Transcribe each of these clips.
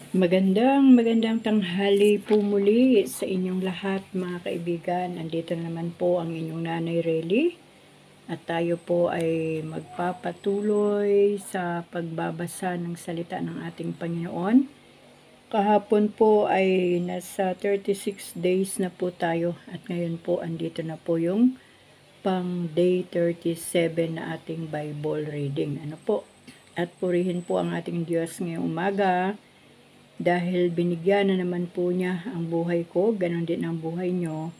Magandang tanghali po muli sa inyong lahat mga kaibigan. Andito naman po ang inyong Nanay Relly at tayo po ay magpapatuloy sa pagbabasa ng salita ng ating Panginoon. Kahapon po ay nasa 36 days na po tayo at ngayon po andito na po yung pang day 37 na ating Bible reading. At purihin po ang ating Diyos ngayong umaga. Dahil binigyan na naman po niya ang buhay ko, ganon din ang buhay nyo,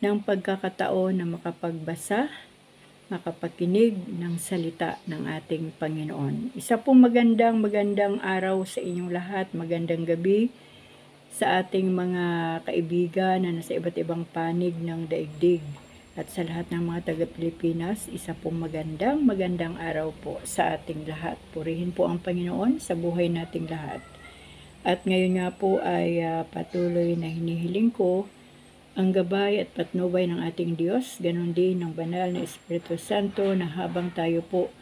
ng pagkakataon na makapagbasa, makapakinig ng salita ng ating Panginoon. Isa pong magandang araw sa inyong lahat, magandang gabi sa ating mga kaibigan na nasa iba't ibang panig ng daigdig. At sa lahat ng mga taga-Pilipinas, isa pong magandang araw po sa ating lahat. Purihin po ang Panginoon sa buhay nating lahat. At ngayon nga po ay patuloy na hinihiling ko ang gabay at patnubay ng ating Diyos, ganon din ng banal na Espiritu Santo na habang tayo po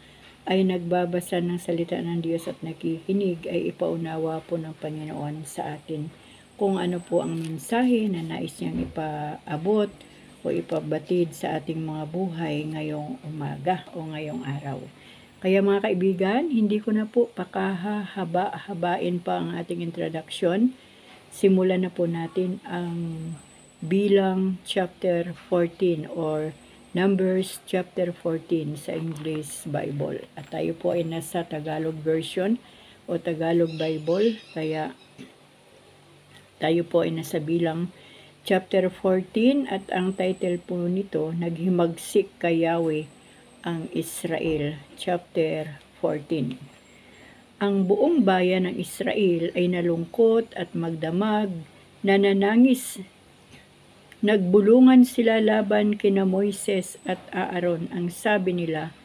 ay nagbabasa ng salita ng Diyos at nakikinig ay ipaunawa po ng Panginoon sa atin kung ano po ang mensahe na nais niyang ipaabot o ipabatid sa ating mga buhay ngayong umaga o ngayong araw. Kaya mga kaibigan, hindi ko na po habain pa ang ating introduction. Simulan na po natin ang Bilang chapter 14 or Numbers chapter 14 sa English Bible. At tayo po ay nasa Tagalog version o Tagalog Bible. Kaya tayo po ay nasa Bilang chapter 14 at ang title po nito, Naghimagsik kay Yahweh ang Israel, chapter 14. Ang buong bayan ng Israel ay nalungkot at magdamag, nananangis. Nagbulungan sila laban kina Moises at Aaron. Ang sabi nila,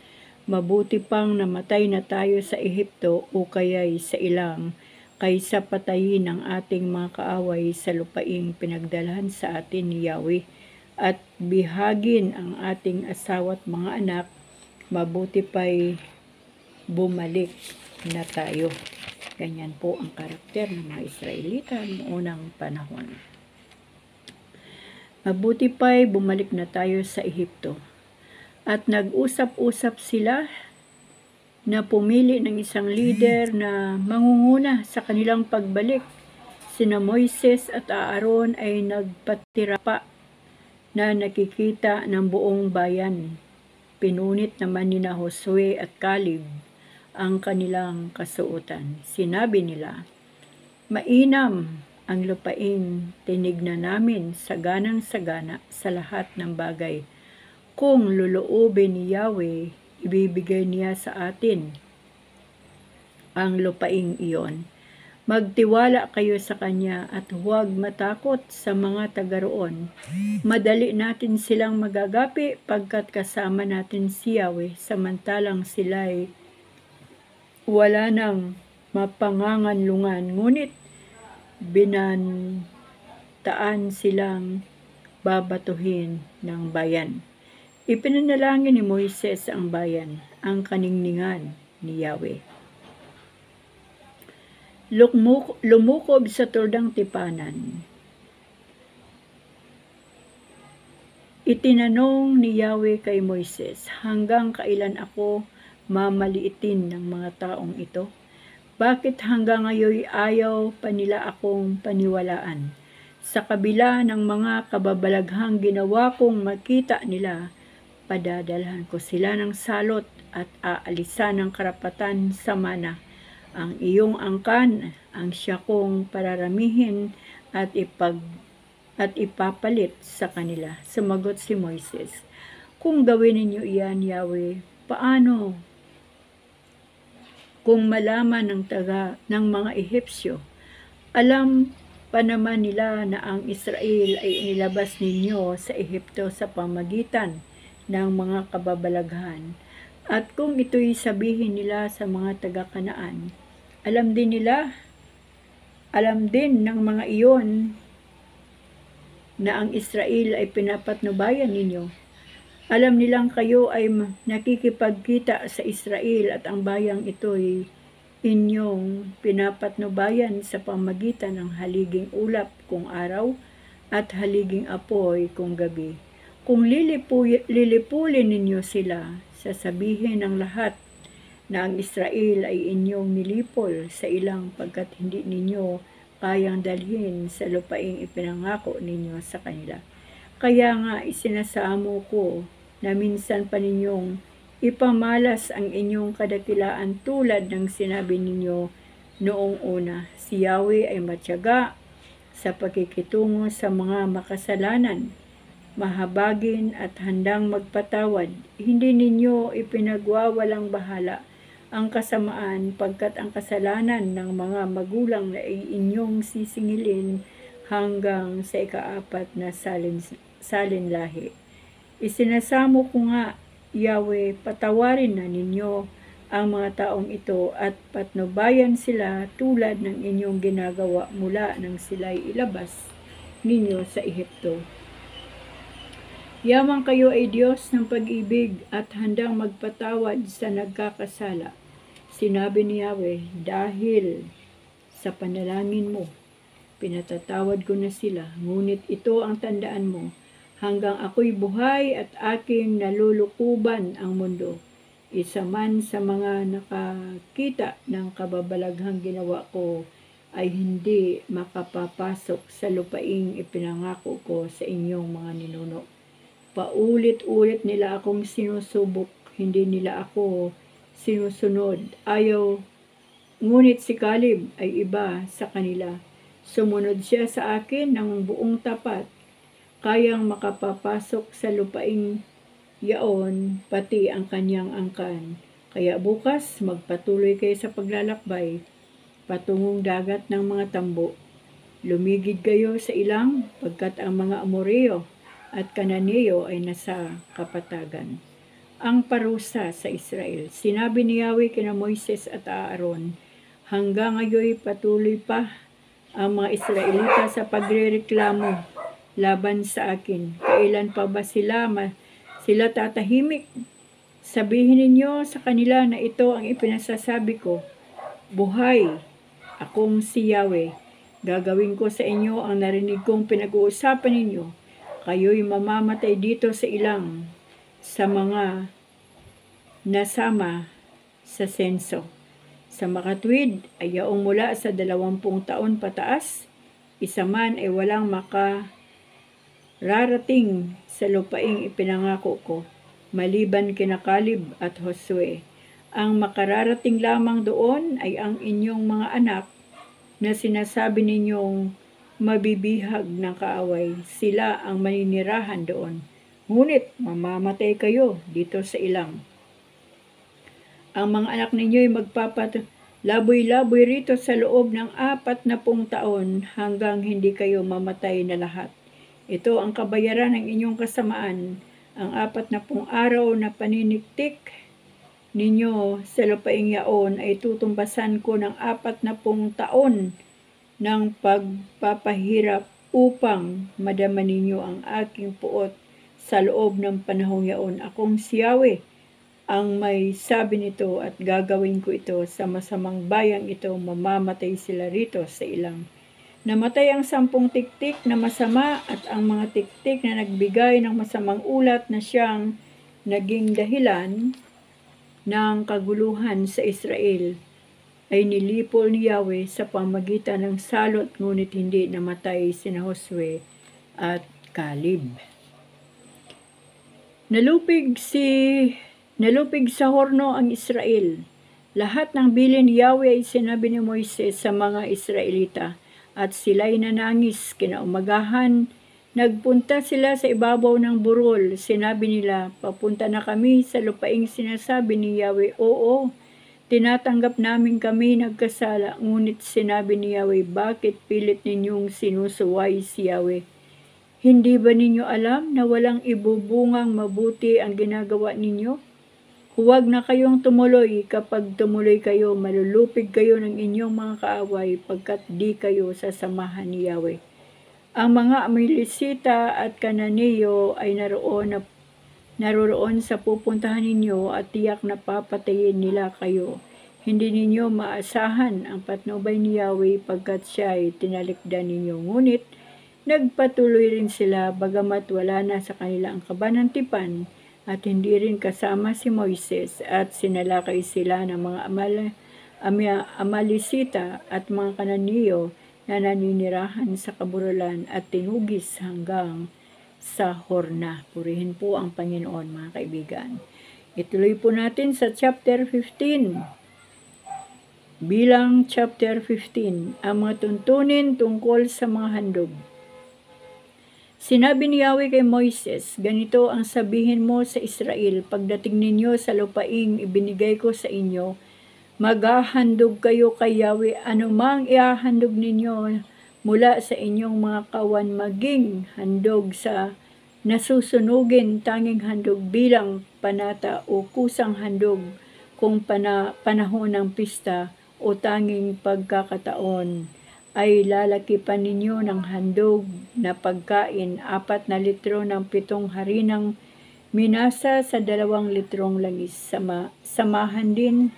mabuti pang namatay na tayo sa Ehipto o kaya'y sa ilang, kaysa patayin ang ating mga kaaway sa lupaing pinagdalhan sa atin ni Yahweh at bihagin ang ating asawa at mga anak. Mabuti pa'y bumalik na tayo. Ganyan po ang karakter ng mga Israelita noong unang panahon. Mabuti pa'y bumalik na tayo sa Ehipto. At nag-usap-usap sila na pumili ng isang leader na mangunguna sa kanilang pagbalik. Sina Moises at Aaron ay nagpatira pa na nakikita ng buong bayan. Pinunit naman ni Josue at Caleb ang kanilang kasuotan. Sinabi nila, mainam ang lupaing tinignan namin saganang-sagana sa lahat ng bagay. Kung luluobin ni Yahweh, ibibigay niya sa atin ang lupaing iyon. Magtiwala kayo sa Kanya at huwag matakot sa mga taga roon. Madali natin silang magagapi pagkat kasama natin si Yahweh, samantalang sila'y wala nang mapanganganlungan, ngunit binantaan silang babatuhin ng bayan. Ipinanalangin ni Moises ang bayan, ang kaningningan ni Yahweh. Lumukob sa turdang tipanan. Itinanong ni Yahweh kay Moises, hanggang kailan ako mamaliitin ng mga taong ito? Bakit hanggang ngayon ayaw pa nila akong paniwalaan? Sa kabila ng mga kababalaghang ginawa kong makita nila, padadalhan ko sila ng salot at aalisan ng karapatan sa mana. Ang iyong angkan ang siya kong pararamihin at ipapalit sa kanila. Sumagot si Moises, kung gawin ninyo iyan, Yahweh, paano kung malaman ng mga Ehipsyo? Alam pa naman nila na ang Israel ay inilabas ninyo sa Ehipto sa pamagitan ng mga kababalaghan. At kung ito'y sabihin nila sa mga taga-Kanaan, alam din ng mga iyon na ang Israel ay pinapatnubayan ninyo. Alam nilang kayo ay nakikipagkita sa Israel at ang bayang ito'y inyong pinapatnubayan sa pamagitan ng haliging ulap kung araw at haliging apoy kung gabi. Kung lilipulin ninyo sila, sasabihin ng lahat na ang Israel ay inyong nilipol sa ilang pagkat hindi ninyo kayang dalhin sa lupaing ipinangako ninyo sa kanila. Kaya nga isinasamo ko na minsan pa ninyong ipamalas ang inyong kadakilaan tulad ng sinabi ninyo noong una. Si Yahweh ay matyaga sa pakikitungo sa mga makasalanan, mahabagin at handang magpatawad. Hindi ninyo ipinagwawalang bahala ang kasamaan pagkat ang kasalanan ng mga magulang na ay inyong sisingilin hanggang sa ika-4 na salinlahi. Isinasamo ko nga, Yahweh, patawarin na ninyo ang mga taong ito at patnubayan sila tulad ng inyong ginagawa mula nang sila'y ilabas ninyo sa Ehipto. Yamang kayo ay Diyos ng pag-ibig at handang magpatawad sa nagkakasala. Sinabi ni Yahweh, dahil sa panalangin mo, pinatatawad ko na sila, ngunit ito ang tandaan mo, hanggang ako'y buhay at aking nalulukuban ang mundo. Isa man sa mga nakakita ng kababalaghang ginawa ko ay hindi makapapasok sa lupaing ipinangako ko sa inyong mga ninuno. Paulit-ulit nila akong sinusubok, hindi nila ako sinusunod. Ngunit si Caleb ay iba sa kanila. Sumunod siya sa akin ng buong tapat, kayang makapapasok sa lupaing yaon, pati ang kanyang angkan. Kaya bukas, magpatuloy kayo sa paglalakbay, patungong dagat ng mga tambo. Lumigid kayo sa ilang, pagkat ang mga Amoreo at Kananeo ay nasa kapatagan. Ang parusa sa Israel. Sinabi ni Yahweh kina Moises at Aaron, hanggang ngayon patuloy pa ang mga Israelita sa pagrereklamo laban sa akin. Kailan pa ba sila tatahimik? Sabihin ninyo sa kanila na ito ang ipinasasabi ko. Buhay, akong si Yahweh. Gagawin ko sa inyo ang narinig kong pinag-uusapan ninyo. Kayo'y mamamatay dito sa ilang, sa mga nasama sa senso. Sa makatwid ay yaong mula sa 20 taon pataas, isa man ay walang makararating sa lupaing ipinangako ko, maliban kina Caleb at Josue. Ang makararating lamang doon ay ang inyong mga anak na sinasabi ninyong mabibihag ng kaaway. Sila ang maninirahan doon. Ngunit mamamatay kayo dito sa ilang. Ang mga anak ninyo'y magpapalaboy-laboy rito sa loob ng 40 taon hanggang hindi kayo mamatay na lahat. Ito ang kabayaran ng inyong kasamaan, ang 40 araw na paniniktik ninyo sa lupaing yaon ay tutumbasan ko ng 40 taon ng pagpapahirap upang madama ninyo ang aking puot sa loob ng panahong yaon. Akong si Yahweh ang may sabi nito at gagawin ko ito sa masamang bayang ito, mamamatay sila rito sa ilang. Namatay ang 10 tiktik na masama at ang mga tiktik na nagbigay ng masamang ulat na siyang naging dahilan ng kaguluhan sa Israel ay nilipol ni Yahweh sa pamagitan ng salot, ngunit hindi namatay sina Josue at Caleb. Nalupig sa horno ang Israel. Lahat ng bilin ni Yahweh ay sinabi ni Moises sa mga Israelita, at sila'y nanangis. Kinaumagahan, nagpunta sila sa ibabaw ng burol. Sinabi nila, papunta na kami sa lupaing sinasabi ni Yahweh. Oo, tinatanggap namin kami nagkasala. Ngunit sinabi ni Yahweh, bakit pilit ninyong sinusuway si Yahweh? Hindi ba ninyo alam na walang ibubungang mabuti ang ginagawa ninyo? Huwag na kayong tumuloy. Kapag tumuloy kayo, malulupig kayo ng inyong mga kaaway pagkat di kayo sasamahan ni Yahweh. Ang mga Amilisita at Kananeo ay naroroon sa pupuntahan ninyo at tiyak na papatayin nila kayo. Hindi ninyo maasahan ang patnubay ni Yahweh pagkat siya ay tinalikdan ninyo. Ngunit nagpatuloy rin sila bagamat wala na sa kanila ang kaba ng tipan at hindi rin kasama si Moises at sinalakay sila ng mga Amalisita at mga Kananiyo na naninirahan sa kaburalan at tinugis hanggang sa Horna. Purihin po ang Panginoon, mga kaibigan. Ituloy po natin sa chapter 15. Bilang chapter 15, ang mga tuntunin tungkol sa mga handog. Sinabi ni Yahweh kay Moises, ganito ang sabihin mo sa Israel, pagdating ninyo sa lupaing ibinigay ko sa inyo, maghahandog kayo kay Yahweh, anumang iahandog ninyo mula sa inyong mga kawan, maging handog sa nasusunugin, tanging handog bilang panata o kusang handog kung panahon ng pista o tanging pagkakataon, ay lalakipan ninyo ng handog na pagkain, 4 na litro ng 7 harinang minasa sa 2 litrong langis. Samahan din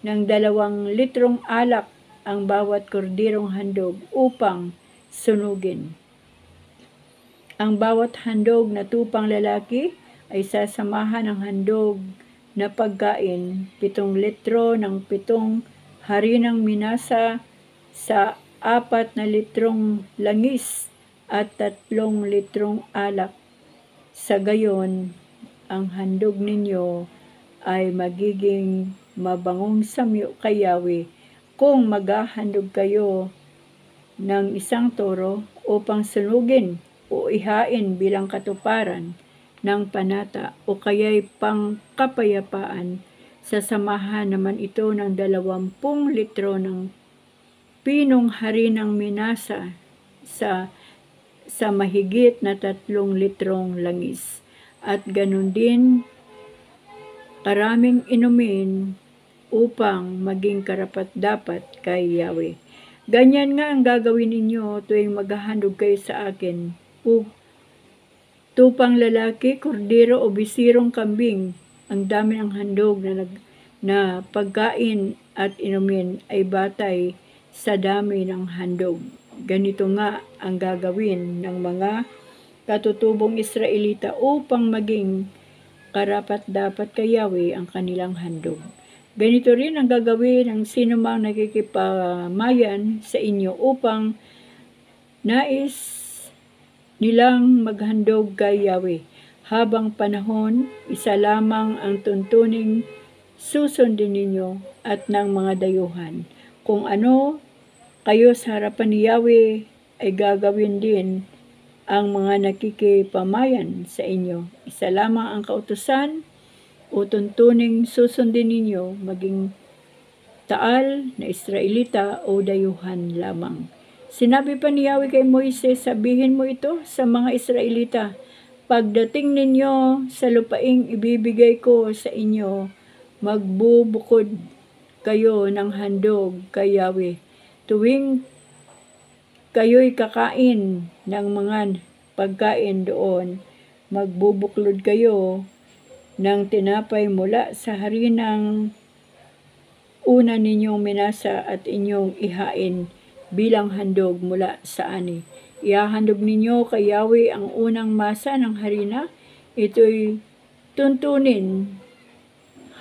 ng 2 litrong alak ang bawat korderong handog upang sunugin. Ang bawat handog na tupang lalaki ay sasamahan ng handog na pagkain, 7 litro ng 7 harinang minasa sa 4 na litrong langis at 3 litrong alak. Sa gayon, ang handog ninyo ay magiging mabangong samyo kay Yahweh kung maghahandog kayo ng 1 toro upang sunugin o ihain bilang katuparan ng panata o kaya'y pangkapayapaan. Sasamahan naman ito ng 20 litro ng pinong harinang minasa sa mahigit na 3 litrong langis. At ganun din karaming inumin upang maging karapat-dapat kay Yahweh. Ganyan nga ang gagawin ninyo tuwing maghahandog kayo sa akin. Tupang lalaki, kordero o bisirong kambing, ang dami ng handog na pagkain at inumin ay batay sa dami ng handog. Ganito nga ang gagawin ng mga katutubong Israelita upang maging karapat-dapat kay Yahweh ang kanilang handog. Ganito rin ang gagawin ng sinumang nakikipamayan sa inyo upang nais nilang maghandog kay Yahweh. Habang panahon, isa lamang ang tuntuning susundin ninyo at ng mga dayuhan. Kung ano kayo sa harapan ni Yahweh ay gagawin din ang mga nakikipamayan sa inyo. Isa lamang ang kautusan o tuntuning susundin ninyo, maging taal na Israelita o dayuhan lamang. Sinabi pa ni Yahweh kay Moises, sabihin mo ito sa mga Israelita, pagdating ninyo sa lupaing ibibigay ko sa inyo, magbubukod kayo ng handog kay Yahweh. Tuwing kayo'y kakain ng mga pagkain doon, magbubuklod kayo ng tinapay mula sa harinang una ninyong minasa at inyong ihain bilang handog mula sa ani. Iahandog ninyo kay Yahweh ang unang masa ng harina, ito'y tuntunin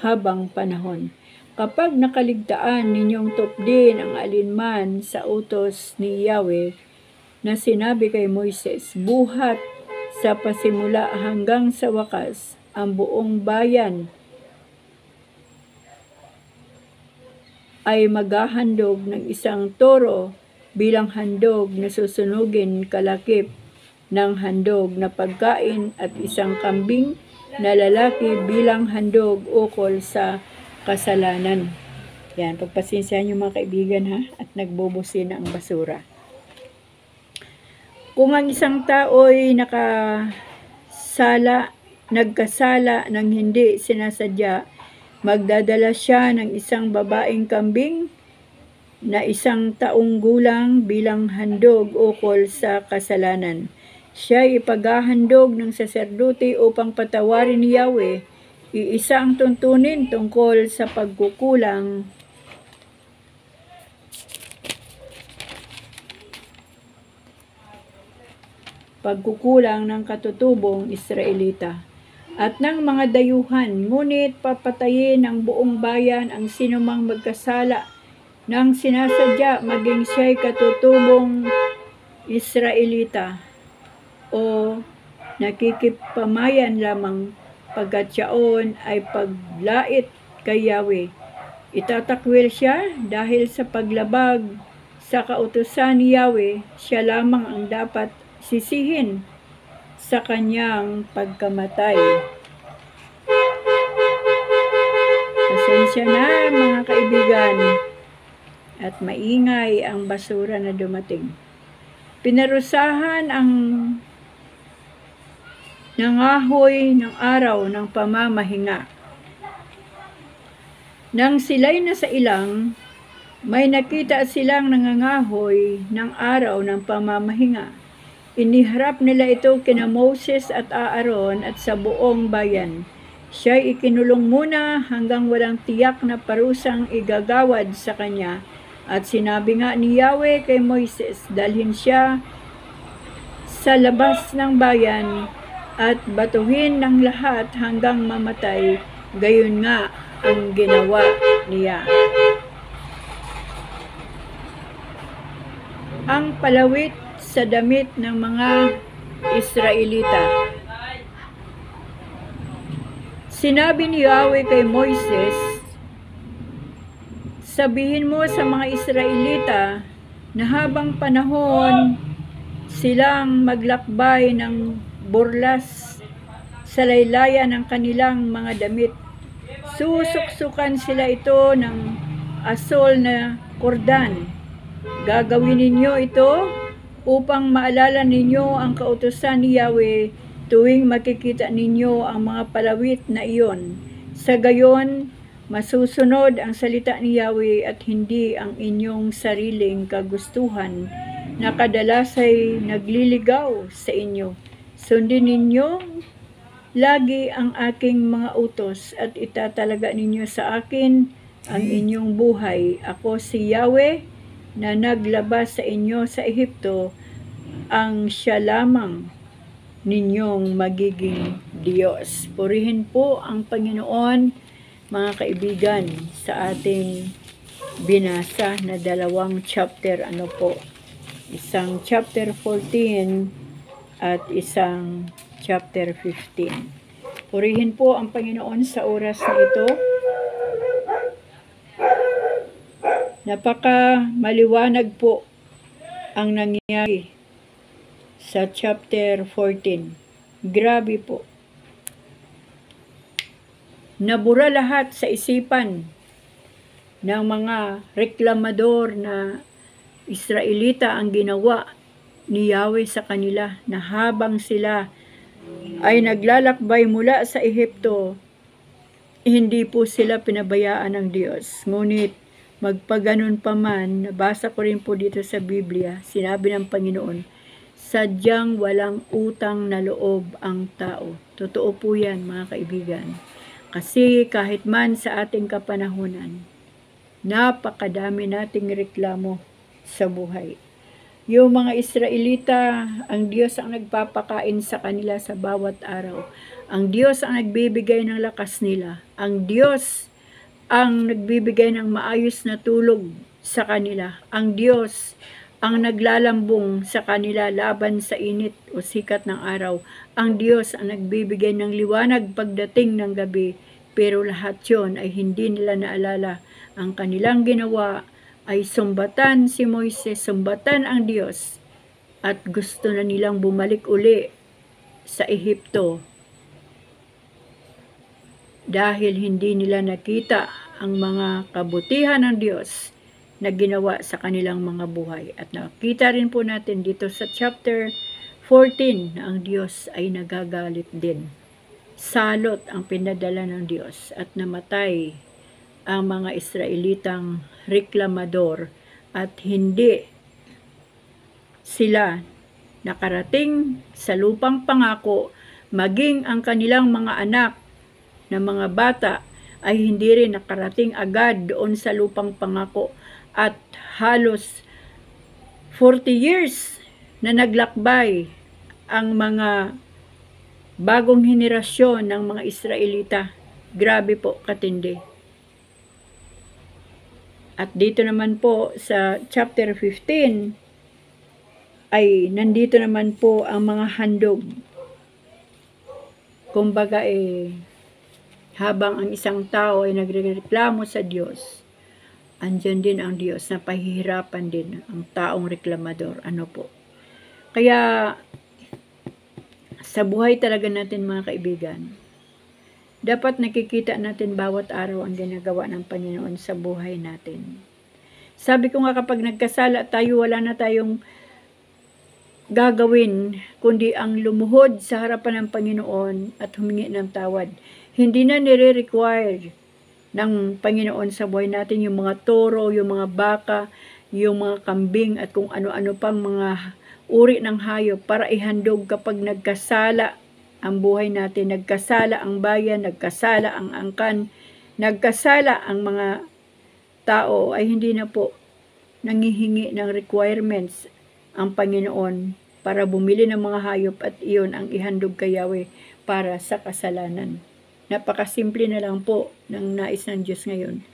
habang panahon. Kapag nakaligtaan ninyong tupdin ang alinman sa utos ni Yahweh na sinabi kay Moises, buhat sa pasimula hanggang sa wakas, ang buong bayan ay maghahandog ng 1 toro bilang handog na susunugin kalakip ng handog na pagkain at 1 kambing na lalaki bilang handog ukol sa kasalanan. Yan, pagpasensyahan niyo mga kaibigan ha, at nagbubusin ang basura. Kung ang isang tao'y nagkasala ng hindi sinasadya, magdadala siya ng 1 babaeng kambing na 1 taong gulang bilang handog ukol sa kasalanan. Siya ipaghahandog ng saserdote upang patawarin ni Yahweh. Iisa ang tuntunin tungkol sa pagkukulang pagkukulang ng katutubong Israelita at ng mga dayuhan, ngunit papatayin ng buong bayan ang sinumang magkasala nang sinasadya maging siya'y katutubong Israelita o nakikipamayan lamang pagkat siyaon ay paglait kay Yahweh. Itatakwil siya dahil sa paglabag sa kautusan ni Yahweh, siya lamang ang dapat sisihin sa kanyang pagkamatay. Pasensya na mga kaibigan at maingay ang basura na dumating. Pinarusahan ang nangahoy ng araw ng pamamahinga. Nang sila'y nasa ilang, may nakita silang nangangahoy ng araw ng pamamahinga. Iniharap nila ito kina Moses at Aaron at sa buong bayan. Siya'y ikinulong muna hanggang walang tiyak na parusang igagawad sa kanya. At sinabi nga ni Yahweh kay Moises, dalhin siya sa labas ng bayan at batuhin ng lahat hanggang mamatay. Gayon nga ang ginawa niya. Ang palawit sa damit ng mga Israelita. Sinabi ni Yahweh kay Moises, sabihin mo sa mga Israelita na habang panahon silang maglakbay ng burlas sa laylayan ng kanilang mga damit, susuksukan sila ito ng asol na kordan. Gagawin ninyo ito upang maalala ninyo ang kautusan ni Yahweh tuwing makikita ninyo ang mga palawit na iyon. Sa gayon, masusunod ang salita ni Yahweh at hindi ang inyong sariling kagustuhan na kadalas ay nagliligaw sa inyo. Sundin ninyo lagi ang aking mga utos at itatalaga ninyo sa akin ang inyong buhay. Ako si Yahweh na naglabas sa inyo sa Ehipto, ang siya lamang ninyong magiging Diyos. Purihin po ang Panginoon, mga kaibigan, sa ating binasa na dalawang chapter. Isang chapter 14 at isang chapter 15. Purihin po ang Panginoon sa oras na ito. Napaka maliwanag po ang nangyari sa chapter 14. Grabe po. Nabura lahat sa isipan ng mga reklamador na Israelita ang ginawa ni Yahweh sa kanila, na habang sila ay naglalakbay mula sa Ehipto, hindi po sila pinabayaan ng Diyos. Ngunit magpaganon pa man, nabasa ko rin po dito sa Biblia, sinabi ng Panginoon, sadyang walang utang na loob ang tao. Totoo po yan, mga kaibigan. Kasi kahit man sa ating kapanahunan, napakadami nating reklamo sa buhay. Yung mga Israelita, ang Diyos ang nagpapakain sa kanila sa bawat araw. Ang Diyos ang nagbibigay ng lakas nila. Ang Diyos ang nagbibigay ng maayos na tulog sa kanila. Ang Diyos ang naglalambong sa kanila laban sa init o sikat ng araw. Ang Diyos ang nagbibigay ng liwanag pagdating ng gabi. Pero lahat yon ay hindi nila naalala. Ang kanilang ginawa ay sumbatan si Moises, sumbatan ang Diyos, at gusto na nilang bumalik uli sa Ehipto dahil hindi nila nakita ang mga kabutihan ng Diyos na ginawa sa kanilang mga buhay. At nakita rin po natin dito sa chapter 14 na ang Diyos ay nagagalit din. Salot ang pinadala ng Diyos at namatay ang mga Israelitang reklamador at hindi sila nakarating sa lupang pangako, maging ang kanilang mga anak na mga bata ay hindi rin nakarating agad doon sa lupang pangako, at halos 40 years na naglakbay ang mga bagong henerasyon ng mga Israelita. Grabe po, katindi. At dito naman po sa chapter 15 ay nandito naman po ang mga handog. Kumbaga habang ang isang tao ay nagrereklamo sa Diyos, andyan din ang Diyos na pahihirapan din ang taong reklamador. Ano po? Kaya sa buhay talaga natin mga kaibigan, dapat nakikita natin bawat araw ang ginagawa ng Panginoon sa buhay natin. Sabi ko nga, kapag nagkasala tayo, wala na tayong gagawin kundi ang lumuhod sa harapan ng Panginoon at humingi ng tawad. Hindi na nire-require ng Panginoon sa buhay natin yung mga toro, yung mga baka, yung mga kambing at kung ano-ano pang mga uri ng hayop para ihandog kapag nagkasala ang buhay natin, nagkasala ang bayan, nagkasala ang angkan, nagkasala ang mga tao, ay hindi na po nangihingi ng requirements ang Panginoon para bumili ng mga hayop at iyon ang ihandog kay Yahweh para sa kasalanan. Napakasimple na lang po ng nais ng Diyos ngayon,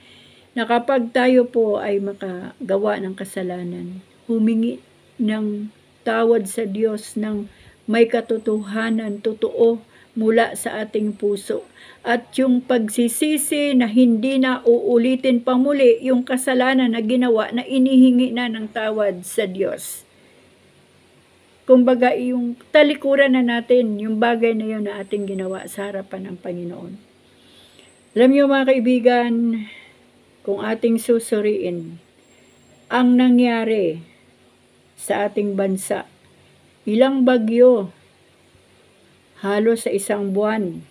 na kapag tayo po ay makagawa ng kasalanan, humingi ng tawad sa Diyos ng may katotohanan, totoo mula sa ating puso. At yung pagsisisi na hindi na uulitin pa muli yung kasalanan na ginawa na inihingi na ng tawad sa Diyos. Kumbaga, yung talikuran na natin, yung bagay na yun na ating ginawa sa harapan ng Panginoon. Alam niyo mga kaibigan, kung ating susuriin, ang nangyari sa ating bansa, ilang bagyo, halos sa isang buwan.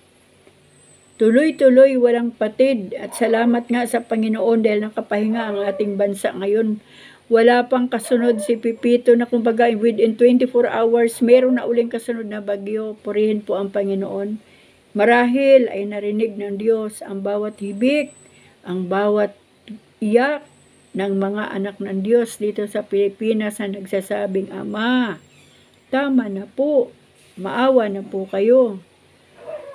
Tuloy-tuloy walang patid at salamat nga sa Panginoon dahil nakapahinga ang ating bansa ngayon. Wala pang kasunod si Pipito na kumbaga within 24 hours meron na uling kasunod na bagyo. Purihin po ang Panginoon. Marahil ay narinig ng Diyos ang bawat hibik, ang bawat iyak ng mga anak ng Diyos dito sa Pilipinas na nagsasabing, Ama, tama na po, maawa na po kayo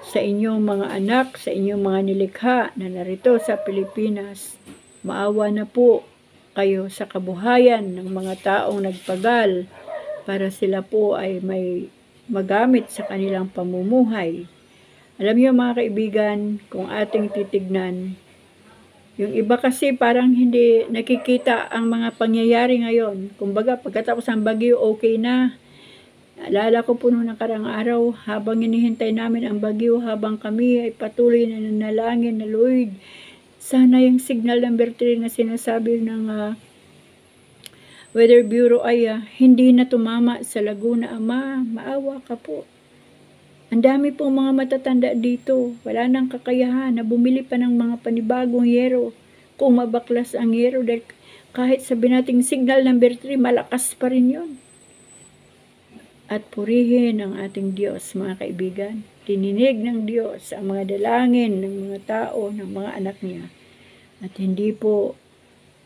sa inyong mga anak, sa inyong mga nilikha na narito sa Pilipinas. Maawa na po kayo sa kabuhayan ng mga taong nagpagal para sila po ay may magamit sa kanilang pamumuhay. Alam niyo mga kaibigan, kung ating titignan, yung iba kasi parang hindi nakikita ang mga pangyayari ngayon. Kumbaga, pagkatapos ng bagyo, okay na. Alala ko po noong nakarang araw, habang hinihintay namin ang bagyo, habang kami ay patuloy na nanalangin na Lord, sana yung signal number 3 na sinasabi ng Weather Bureau ay hindi na tumama sa Laguna. Ama, maawa ka po. Ang dami po mga matatanda dito. Wala nang kakayahan na bumili pa ng mga panibagong yero. Kung mabaklas ang yero, dahil kahit sabi nating signal number 3, malakas pa rin yun. At purihin ang ating Diyos, mga kaibigan. Tininig ng Diyos ang mga dalangin ng mga tao, ng mga anak niya. At hindi po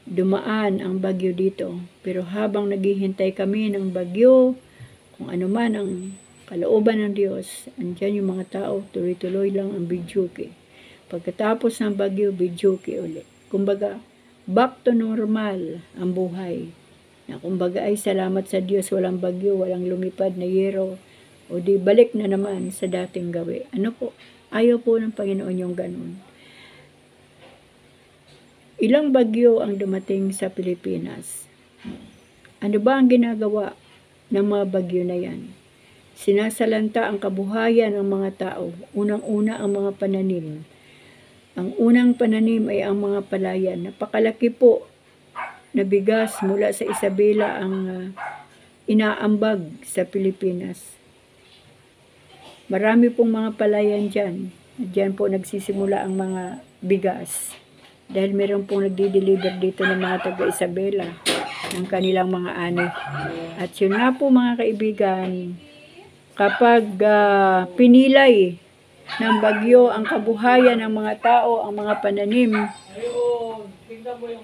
dumaan ang bagyo dito. Pero habang naghihintay kami ng bagyo, kung ano man ang kalooban ng Diyos, andyan yung mga tao, tuloy-tuloy lang ang bidyuki. Pagkatapos ng bagyo, bidyuki ulit. Kumbaga, back to normal ang buhay. Na kumbaga ay salamat sa Diyos, walang bagyo, walang lumipad na yero, o di balik na naman sa dating gawi. Ano po? Ayaw po ng Panginoon yung ganun. Ilang bagyo ang dumating sa Pilipinas. Ano ba ang ginagawa ng mga bagyo na yan? Sinasalanta ang kabuhayan ng mga tao. Unang-una ang mga pananim. Ang unang pananim ay ang mga palayan. Napakalaki po na bigas mula sa Isabela ang inaambag sa Pilipinas. Marami pong mga palayan dyan. Diyan po nagsisimula ang mga bigas. Dahil meron pong nagdi-deliver dito ng mga taga-Isabela ng kanilang mga ani. At yun nga po mga kaibigan, kapag pinilay ng bagyo ang kabuhayan ng mga tao, ang mga pananim,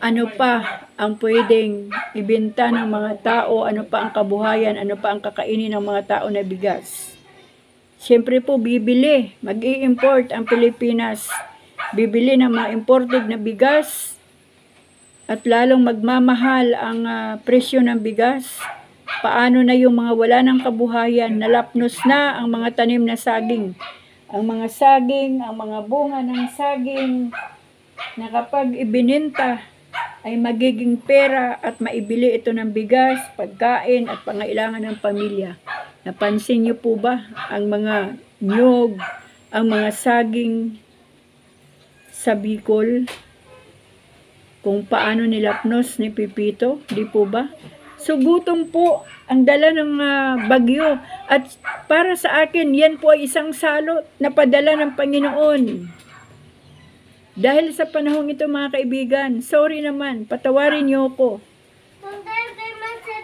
Ano pa ang pwedeng ibenta ng mga tao? Ano pa ang kabuhayan? Ano pa ang kakainin ng mga tao na bigas? Siyempre po, bibili. Mag-i-import ang Pilipinas. Bibili ng mga imported na bigas. At lalong magmamahal ang presyo ng bigas. Paano na yung mga wala ng kabuhayan? Nalapnos na ang mga tanim na saging. Ang mga saging, ang mga bunga ng saging, na kapag ibininta ay magiging pera at maibili ito ng bigas, pagkain at pangailangan ng pamilya. Napansin niyo po ba ang mga nyog, ang mga saging sa Bicol? Kung paano nilapnos ni Pipito, di po ba? So gutom po ang dala ng bagyo. At para sa akin, yan po ay isang salot na padala ng Panginoon. Dahil sa panahong ito mga kaibigan, sorry naman, patawarin niyo ko.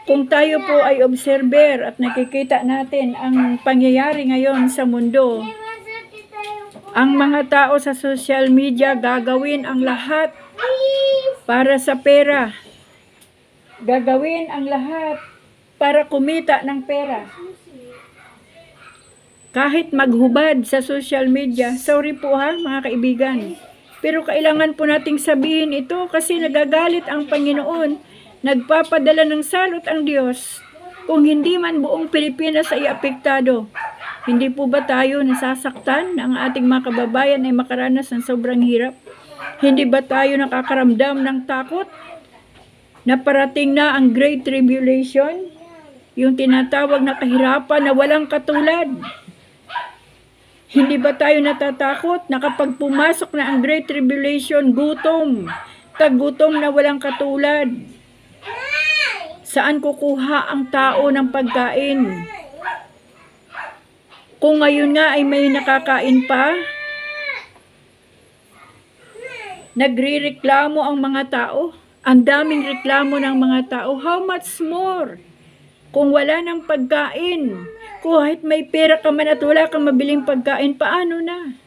Kung tayo po ay observer at nakikita natin ang pangyayari ngayon sa mundo, ang mga tao sa social media gagawin ang lahat para sa pera. Gagawin ang lahat para kumita ng pera. Kahit maghubad sa social media, sorry po ha mga kaibigan. Pero kailangan po nating sabihin ito kasi nagagalit ang Panginoon. Nagpapadala ng salot ang Diyos. Kung hindi man buong Pilipinas ay apektado. Hindi po ba tayo nasasaktan na ang ating mga kababayan ay makaranas ng sobrang hirap? Hindi ba tayo nakakaramdam ng takot? Na parating na ang Great Tribulation? Yung tinatawag na kahirapan na walang katulad. Hindi ba tayo natatakot na kapag pumasok na ang Great Tribulation, gutom, tagutom na walang katulad? Saan kukuha ang tao ng pagkain? Kung ngayon nga ay may nakakain pa, nagrireklamo ang mga tao. Ang daming reklamo ng mga tao. How much more? Kung wala ng pagkain, kahit may pera ka man at wala kang mabiling pagkain, paano na?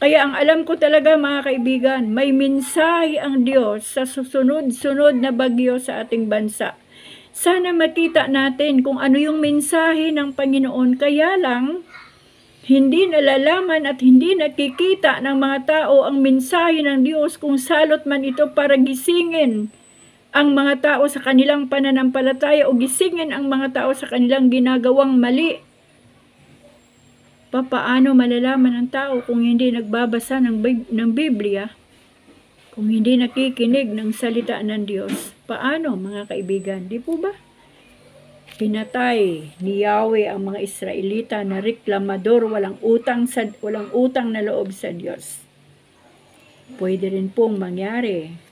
Kaya ang alam ko talaga mga kaibigan, may mensahe ang Diyos sa susunod-sunod na bagyo sa ating bansa. Sana makita natin kung ano yung mensahe ng Panginoon. Kaya lang, hindi nalalaman at hindi nakikita ng mga tao ang mensahe ng Diyos kung salot man ito para gisingin ang mga tao sa kanilang pananampalataya o gisingin ang mga tao sa kanilang ginagawang mali. Papaano malalaman ng tao kung hindi nagbabasa ng Biblia, kung hindi nakikinig ng salita ng Diyos? Paano mga kaibigan? Di po ba? Pinatay ni Yahweh ang mga Israelita na reklamador, walang utang na loob sa Diyos. Pwede rin pong mangyari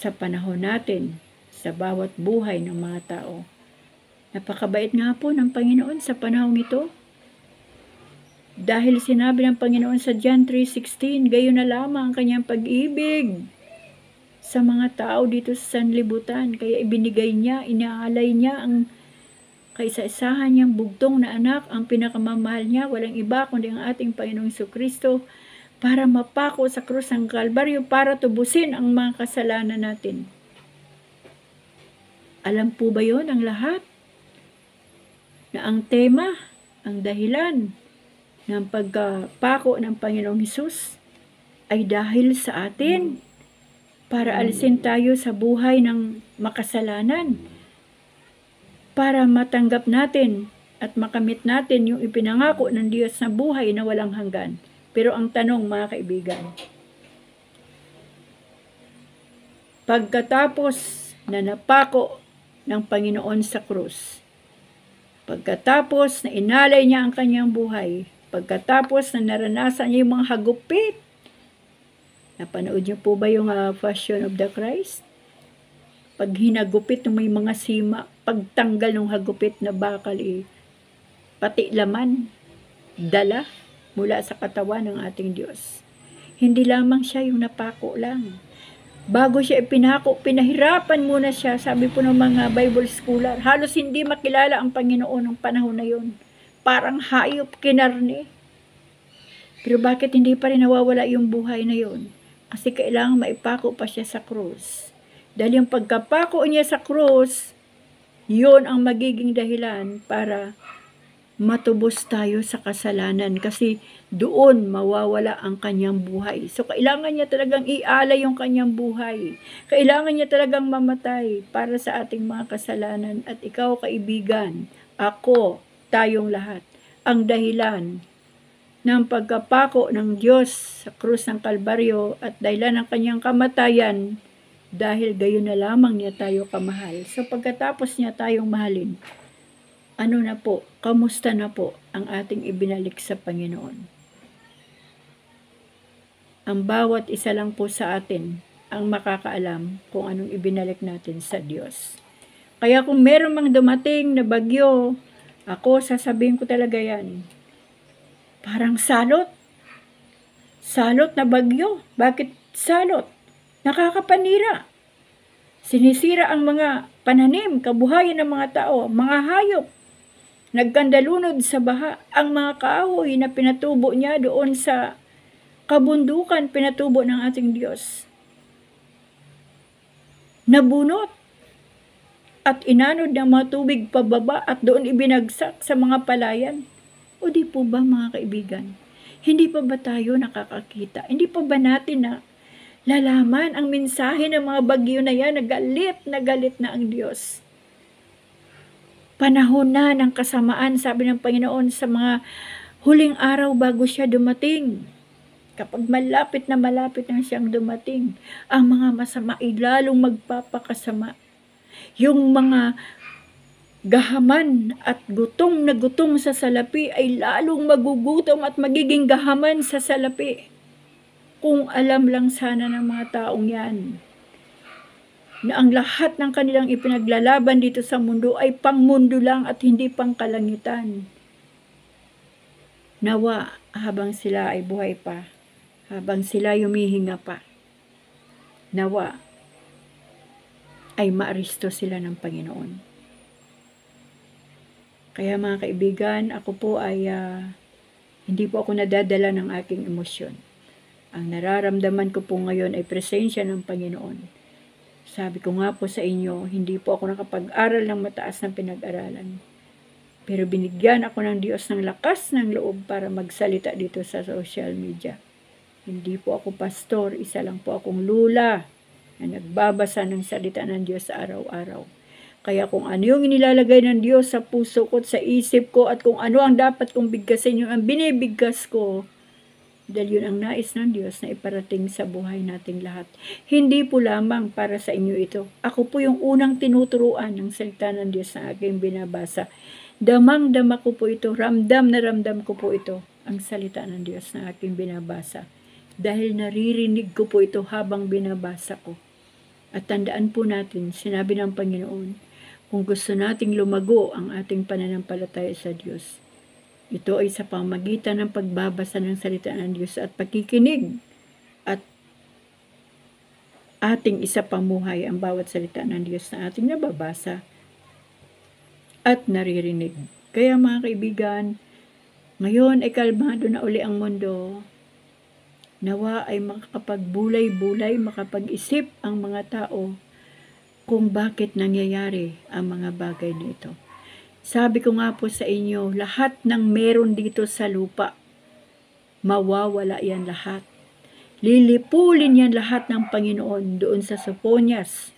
sa panahon natin, sa bawat buhay ng mga tao. Napakabait nga po ng Panginoon sa panahon ito. Dahil sinabi ng Panginoon sa John 3:16, gayon na lamang ang kanyang pag-ibig sa mga tao dito sa sanlibutan. Kaya ibinigay niya, inaalay niya ang kaisa-isahan niyang bugtong na anak, ang pinakamamahal niya, walang iba kundi ang ating Panginoong Jesucristo, para mapako sa krus ng Kalbaryo, para tubusin ang mga kasalanan natin. Alam po ba yon ang lahat? Na ang tema, ang dahilan ng pagpako ng Panginoong Hesus ay dahil sa atin, para alisin tayo sa buhay ng makasalanan, para matanggap natin at makamit natin yung ipinangako ng Diyos na buhay na walang hanggan. Pero ang tanong mga kaibigan, pagkatapos na napako ng Panginoon sa krus, pagkatapos na inalay niya ang kanyang buhay, pagkatapos na naranasan niya yung mga hagupit, napanood niyo po ba yung Passion of the Christ? Pag hinagupit ng may mga sima, pagtanggal ng hagupit na bakal, pati laman, dala mula sa katawan ng ating Diyos. Hindi lamang siya yung napako lang. Bago siya ipinako, pinahirapan muna siya. Sabi po ng mga Bible scholar, halos hindi makilala ang Panginoon ng panahon na yon. Parang hayop, kinarne. Pero bakit hindi pa rin nawawala yung buhay na yon? Kasi kailangan maipako pa siya sa krus. Dahil yung pagkapako niya sa krus, yun ang magiging dahilan para matubos tayo sa kasalanan. Kasi doon mawawala ang kanyang buhay. So kailangan niya talagang ialay yung kanyang buhay. Kailangan niya talagang mamatay para sa ating mga kasalanan. At ikaw, kaibigan, ako, tayong lahat, ang dahilan ng pagkapako ng Diyos sa krus ng Kalbaryo at dahilan ng kanyang kamatayan, dahil gayon na lamang niya tayo kamahal. So pagkatapos niya tayong mahalin, ano na po, kamusta na po ang ating ibinalik sa Panginoon? Ang bawat isa lang po sa atin ang makakaalam kung anong ibinalik natin sa Diyos. Kaya kung meron mang dumating na bagyo, ako sasabihin ko talaga yan. Parang salot. Salot na bagyo. Bakit salot? Nakakapanira. Sinisira ang mga pananim, kabuhayan ng mga tao, mga hayop. Nagkandalunod sa baha ang mga kahoy na pinatubo niya doon sa kabundukan, pinatubo ng ating Diyos. Nabunot at inanod ng mga tubig pababa at doon ibinagsak sa mga palayan. O di po ba mga kaibigan? Hindi pa ba tayo nakakakita? Hindi pa ba natin na lalaman ang mensahe ng mga bagyo na yan na galit na ang Diyos? Panahon na ng kasamaan, sabi ng Panginoon, sa mga huling araw bago siya dumating. Kapag malapit na siyang dumating, ang mga masama ay lalong magpapakasama. Yung mga gahaman at gutom na gutom sa salapi ay lalong magugutom at magiging gahaman sa salapi. Kung alam lang sana ng mga taong yan na ang lahat ng kanilang ipinaglalaban dito sa mundo ay pangmundo lang at hindi pangkalangitan. Nawa, habang sila ay buhay pa, habang sila humihinga pa, nawa ay maaristo sila ng Panginoon. Kaya mga kaibigan, ako po ay hindi po ako nadadala ng aking emosyon. Ang nararamdaman ko po ngayon ay presensya ng Panginoon. Sabi ko nga po sa inyo, hindi po ako nakapag-aral ng mataas na pinag-aralan. Pero binigyan ako ng Diyos ng lakas ng loob para magsalita dito sa social media. Hindi po ako pastor, isa lang po akong lula na nagbabasa ng salita ng Diyos sa araw-araw. Kaya kung ano yung inilalagay ng Diyos sa puso ko, sa isip ko, at kung ano ang dapat kong bigkasin, yung ang binibigkas ko, dahil yun ang nais ng Diyos na iparating sa buhay nating lahat. Hindi po lamang para sa inyo ito. Ako po yung unang tinuturuan ng salita ng Diyos na aking binabasa. Damang-dama ko po ito, ramdam na ramdam ko po ito, ang salita ng Diyos na aking binabasa. Dahil naririnig ko po ito habang binabasa ko. At tandaan po natin, sinabi ng Panginoon, kung gusto nating lumago ang ating pananampalataya sa Diyos, ito ay sa pamagitan ng pagbabasa ng salita ng Diyos at pagkikinig at ating isapamuhay ang bawat salita ng Diyos na ating nababasa at naririnig. Kaya mga kaibigan, ngayon ay kalmado na uli ang mundo. Nawa ay makapagbulay-bulay, makapag-isip ang mga tao kung bakit nangyayari ang mga bagay nito. Sabi ko nga po sa inyo, lahat ng meron dito sa lupa, mawawala yan lahat. Lilipulin yan lahat ng Panginoon doon sa Sophonias,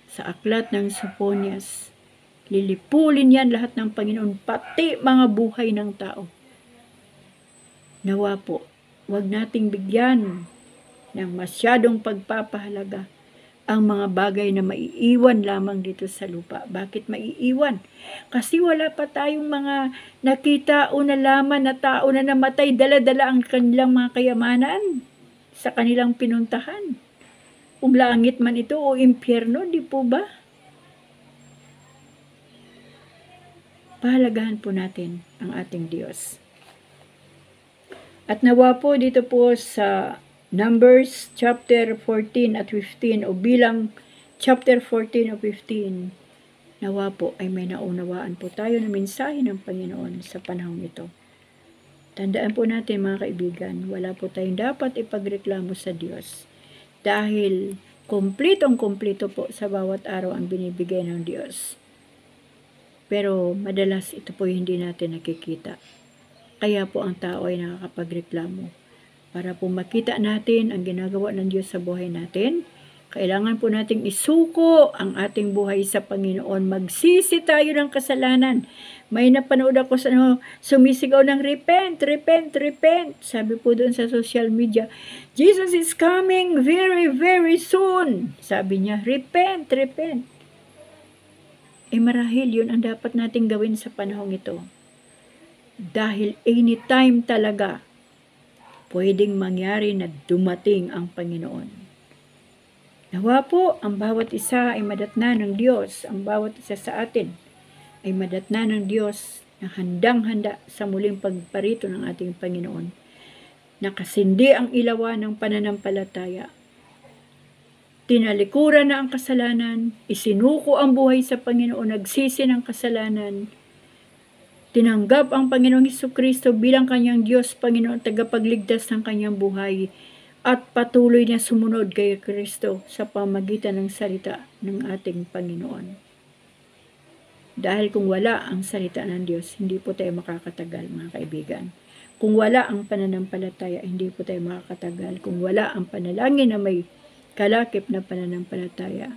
sa aklat ng Sophonias. Lilipulin yan lahat ng Panginoon, pati mga buhay ng tao. Nawa po, huwag nating bigyan ng masyadong pagpapahalaga ang mga bagay na maiiwan lamang dito sa lupa. Bakit maiiwan? Kasi wala pa tayong mga nakita o nalaman na tao na namatay, dala-dala ang kanilang mga kayamanan sa kanilang pinuntahan. Kung langit man ito o impyerno, di po ba? Pahalagahan po natin ang ating Diyos. At nawa po dito po sa Numbers chapter 14 at 15 o bilang chapter 14 o 15, nawa po ay may naunawaan po tayo na mensahe ng Panginoon sa panahon ito. Tandaan po natin mga kaibigan, wala po tayong dapat ipagreklamo sa Diyos. Dahil kumpletong-kumpleto po sa bawat araw ang binibigay ng Diyos. Pero madalas ito po hindi natin nakikita. Kaya po ang tao ay nakakapagreklamo. Para po makita natin ang ginagawa ng Diyos sa buhay natin, kailangan po nating isuko ang ating buhay sa Panginoon. Magsisi tayo ng kasalanan. May napanood ako sa sumisigaw ng repent, repent, repent. Sabi po doon sa social media, Jesus is coming very, very soon. Sabi niya, repent, repent. Marahil yun ang dapat nating gawin sa panahong ito. Dahil anytime talaga, pwedeng mangyari na dumating ang Panginoon. Nawa po, ang bawat isa ay madatna ng Diyos. Ang bawat isa sa atin ay madatna ng Diyos na handang-handa sa muling pagparito ng ating Panginoon. Nakasindi ang ilawan ng pananampalataya. Tinalikuran na ang kasalanan, isinuko ang buhay sa Panginoon, nagsisi ng kasalanan, tinanggap ang Panginoong Hesukristo bilang kanyang Diyos, Panginoon, tagapagligtas ng kanyang buhay, at patuloy na sumunod kay Kristo sa pamagitan ng salita ng ating Panginoon. Dahil kung wala ang salita ng Diyos, hindi po tayo makakatagal, mga kaibigan. Kung wala ang pananampalataya, hindi po tayo makakatagal. Kung wala ang panalangin na may kalakip na pananampalataya,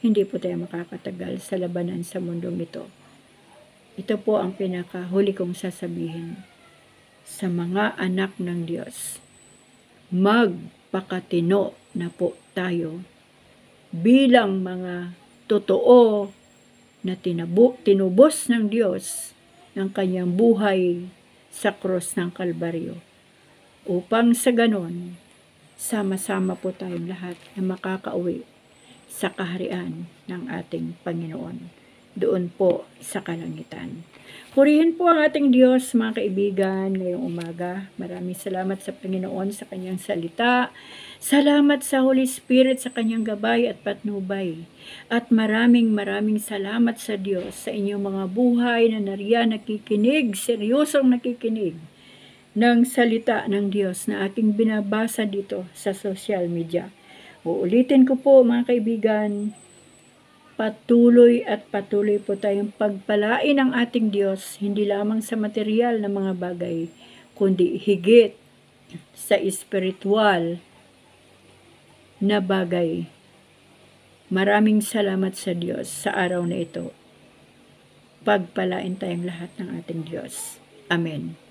hindi po tayo makakatagal sa labanan sa mundong ito. Ito po ang pinakahuli kong sasabihin sa mga anak ng Diyos. Magpakatino na po tayo bilang mga totoo na tinubos ng Diyos ng kanyang buhay sa krus ng Kalbaryo. Upang sa ganon, sama-sama po tayong lahat na makakauwi sa kaharian ng ating Panginoon. Doon po sa kalangitan. Purihin po ang ating Diyos, mga kaibigan, ngayong umaga. Maraming salamat sa Panginoon sa kanyang salita. Salamat sa Holy Spirit sa kanyang gabay at patnubay. At maraming salamat sa Diyos sa inyong mga buhay na nariyan nakikinig, seryosong nakikinig ng salita ng Diyos na aking binabasa dito sa social media. Uulitin ko po, mga kaibigan, patuloy po tayong pagpalain ng ating Diyos, hindi lamang sa material na mga bagay, kundi higit sa espiritual na bagay. Maraming salamat sa Diyos sa araw na ito. Pagpalain tayong lahat ng ating Diyos. Amen.